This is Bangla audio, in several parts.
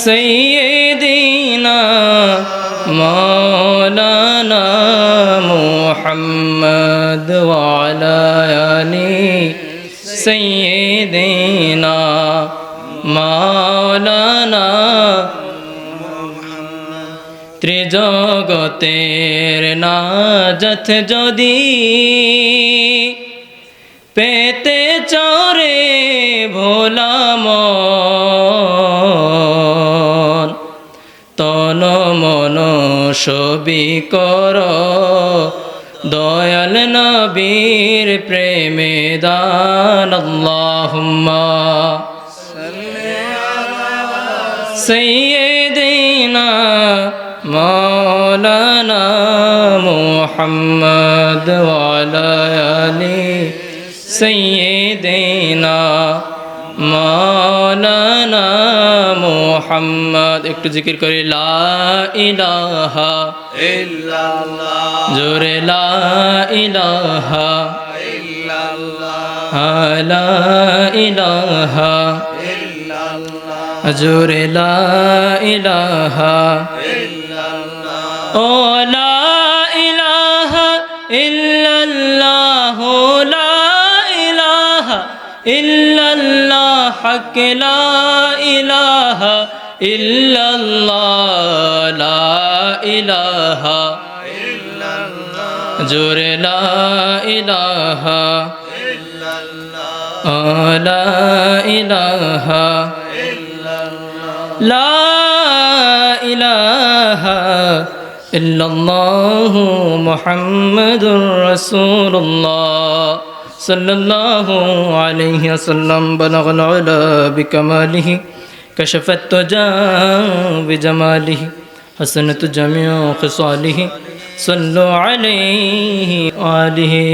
سيدنا مولانا محمد وعلى آل سيدنا مولانا ত্রিজগতের নাজাত যদি পেতে চরে ভোলাম তন মন সবি কর দয়াল নবীর প্রেমে দান আল্লাহুম্মা সাইয়্যিদিনা مولانا محمد وعلى آل سيدنا مولانا محمد একটু জিকির করি লা ইলাহা ইল্লাল্লাহ জোরে লা ইলাহা ইল্লাল্লাহ লা ইলাহা ইল্লাল্লাহ জোরে লা ইলাহা ও লা ইলাহা ইল্লাল্লাহ লা ইলাহা ইল্লাল্লাহ হক লা ইলাহা ইল্লাল্লাহ লা ইলাহা ইল্লাল্লাহ জোরে লা ইলাহা ইল্লাল্লাহ লা ইলাহা ইল্লাল্লাহ লা ইলাহা ইল্লাল্লাহু মুহাম্মাদুর রাসূলুল্লাহ সাল্লাল্লাহু আলাইহি ওয়াসাল্লাম বালাগাল উলা বিকামালিহি কাশাফাত তুজা বিজামালিহি হাসানাত জামিউ খিসালিহি সাল্লু আলাইহি ওয়া আলিহি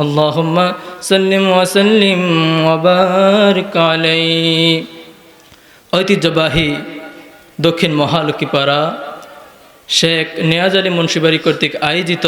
আল্লাহুম্মা সাল্লিম ওয়া সাল্লিম ওয়া বারিক আলাইহি। ঐতিহ্যবাহী দক্ষিণ মহালক্ষ্মীপাড়া শেখ নিয়াজ আলী মুন্সিবাড়ি কর্তৃক আয়োজিত